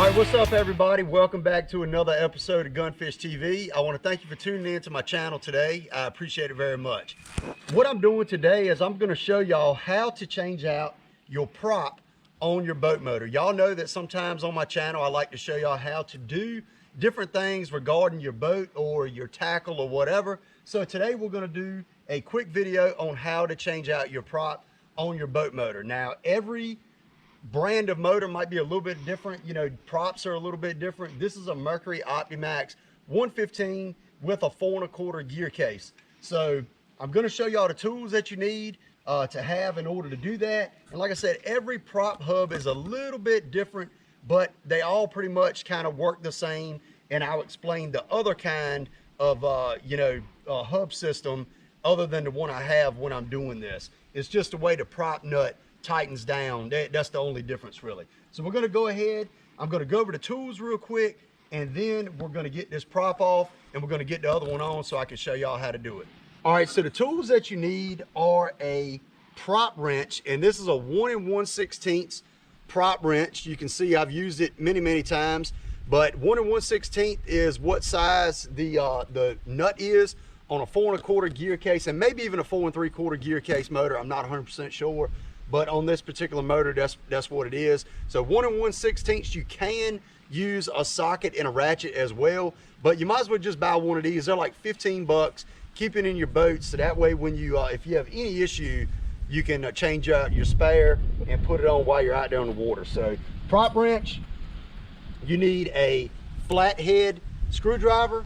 Alright, what's up everybody? Welcome back to another episode of Gunfish TV. I want to thank you for tuning in to my channel today. I appreciate it very much. What I'm doing today is I'm going to show y'all how to change out your prop on your boat motor. Y'all know that sometimes on my channel I like to show y'all how to do different things regarding your boat or your tackle or whatever. So today we're going to do a quick video on how to change out your prop on your boat motor. Now every brand of motor might be a little bit different, you know, props are a little bit different. This is a Mercury Optimax 115 with a 4 1/4 gear case. So I'm going to show y'all the tools that you need to have in order to do that. And like I said, every prop hub is a little bit different, but they all pretty much kind of work the same. And I'll explain the other kind of hub system other than the one I have when I'm doing this. It's just the way the prop nut tightens down. That's the only difference really. So we're going to go ahead, I'm going to go over the tools real quick, and then we're going to get this prop off and we're going to get the other one on so I can show y'all how to do it. All right, so the tools that you need are a prop wrench, and this is a 1 1/16 prop wrench. You can see I've used it many times, but 1 1/16 is what size the nut is on a 4 1/4 gear case, and maybe even a 4 3/4 gear case motor. I'm not 100% sure. But on this particular motor, that's what it is. So 1 1/16, you can use a socket and a ratchet as well, but you might as well just buy one of these. They're like 15 bucks. Keep it in your boat, so that way when you, if you have any issue, you can change out your spare and put it on while you're out there on the water. So prop wrench, you need a flathead screwdriver,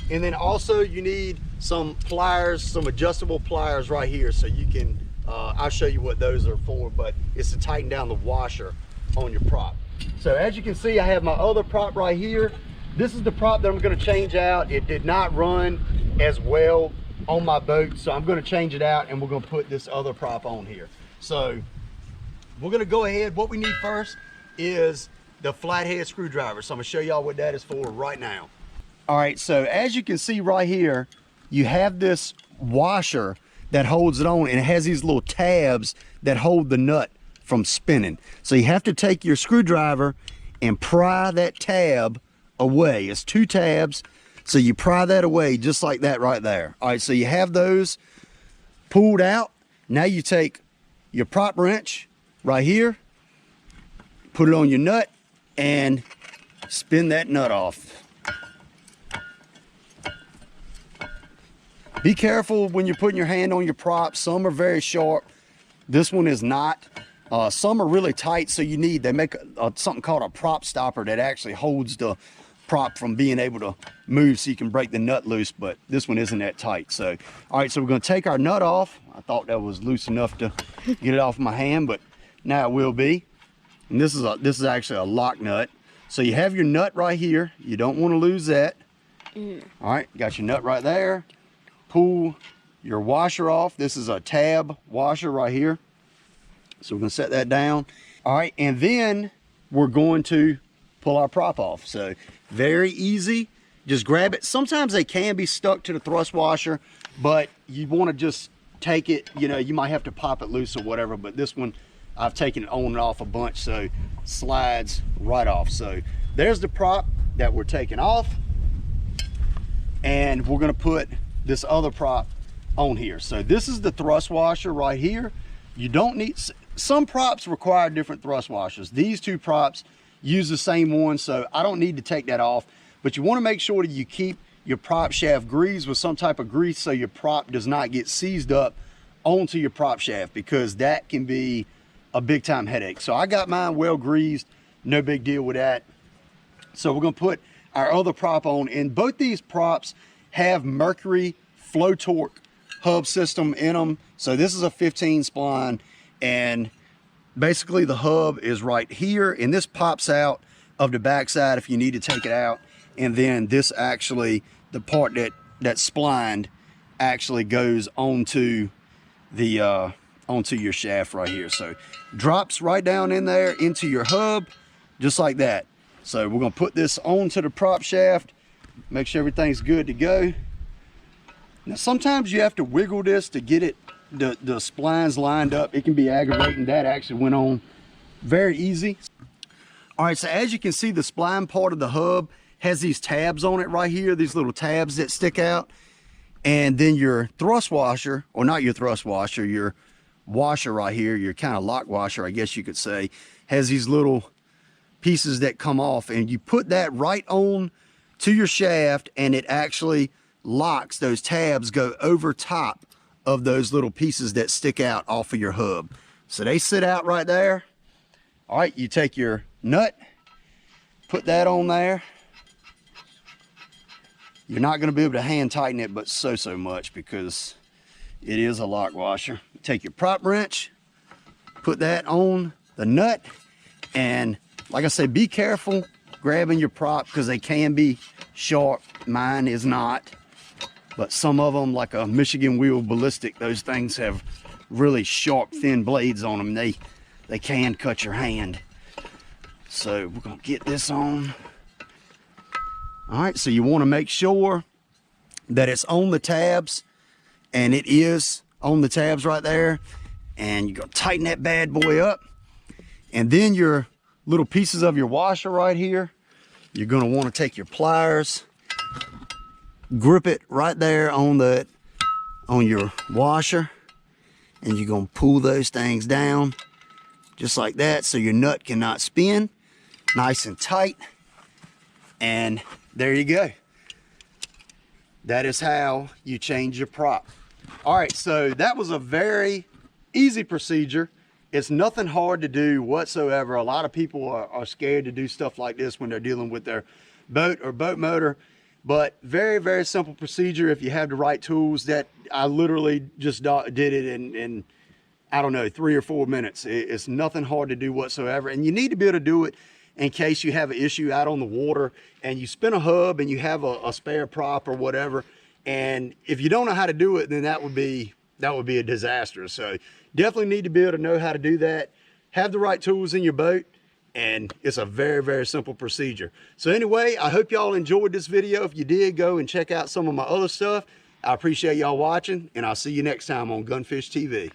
and then also you need some pliers, some adjustable pliers right here, so you can, I'll show you what those are for, but it's to tighten down the washer on your prop. So as you can see, I have my other prop right here. This is the prop that I'm going to change out. It did not run as well on my boat, so I'm going to change it out and we're going to put this other prop on here. So we're going to go ahead. What we need first is the flathead screwdriver. So I'm going to show y'all what that is for right now. All right, so as you can see right here, you have this washer that holds it on, and it has these little tabs that hold the nut from spinning. So you have to take your screwdriver and pry that tab away. It's 2 tabs, so you pry that away just like that right there. All right, so you have those pulled out. Now you take your prop wrench right here, put it on your nut, and spin that nut off. Be careful when you're putting your hand on your prop. Some are very sharp. This one is not. Some are really tight, so they make something called a prop stopper that actually holds the prop from being able to move so you can break the nut loose, but this one isn't that tight. So, all right, so we're gonna take our nut off. I thought that was loose enough to get it off my hand, but now it will be. And this is actually a lock nut. So you have your nut right here. You don't wanna lose that. All right, got your nut right there. Pull your washer off. This is a tab washer right here. So we're gonna set that down. All right, and then we're going to pull our prop off. So very easy, just grab it. Sometimes they can be stuck to the thrust washer, but you wanna just take it, you know, you might have to pop it loose or whatever, but this one, I've taken it on and off a bunch, so it slides right off. So there's the prop that we're taking off, and we're gonna put this other prop on here. So this is the thrust washer right here. You don't need, some props require different thrust washers. These 2 props use the same one, so I don't need to take that off, but you want to make sure that you keep your prop shaft greased with some type of grease so your prop does not get seized up onto your prop shaft, because that can be a big time headache. So I got mine well greased, no big deal with that. So we're going to put our other prop on, and both these props have Mercury flow torque hub system in them. So this is a 15 spline, and basically the hub is right here, and this pops out of the backside if you need to take it out. And then this actually, the part that's splined actually goes onto the onto your shaft right here. So drops right down in there into your hub, just like that. So we're gonna put this onto the prop shaft, make sure everything's good to go. Now sometimes you have to wiggle this to get it, the splines lined up. It can be aggravating. That actually went on very easy. All right, so as you can see, the spline part of the hub has these tabs on it right here, these little tabs that stick out. And then your thrust washer, or not your thrust washer, your washer right here, your kind of lock washer, I guess you could say, has these little pieces that come off, and you put that right on to your shaft, and it actually locks. Those tabs go over top of those little pieces that stick out off of your hub. So they sit out right there. All right, you take your nut, put that on there. You're not going to be able to hand tighten it, but so much, because it is a lock washer. Take your prop wrench, put that on the nut, and like I said, be careful grabbing your prop, because they can be sharp. Mine is not, but some of them, like a Michigan wheel ballistic, those things have really sharp, thin blades on them. They can cut your hand. So we're going to get this on. All right, so you want to make sure that it's on the tabs, and it is on the tabs right there. And you're going to tighten that bad boy up. And then your little pieces of your washer right here, you're going to want to take your pliers, grip it right there on your washer, and you're going to pull those things down just like that, so your nut cannot spin. Nice and tight. And there you go. That is how you change your prop. All right, so that was a very easy procedure. It's nothing hard to do whatsoever. A lot of people are scared to do stuff like this when they're dealing with their boat or boat motor, but very simple procedure if you have the right tools. That I literally just did it in I don't know, 3 or 4 minutes. It's nothing hard to do whatsoever, and you need to be able to do it in case you have an issue out on the water and you spin a hub and you have a spare prop or whatever. And if you don't know how to do it, then that would be a disaster. So definitely need to be able to know how to do that, have the right tools in your boat, and it's a very simple procedure. So anyway, I hope y'all enjoyed this video. If you did, go and check out some of my other stuff. I appreciate y'all watching, and I'll see you next time on Gunfish TV.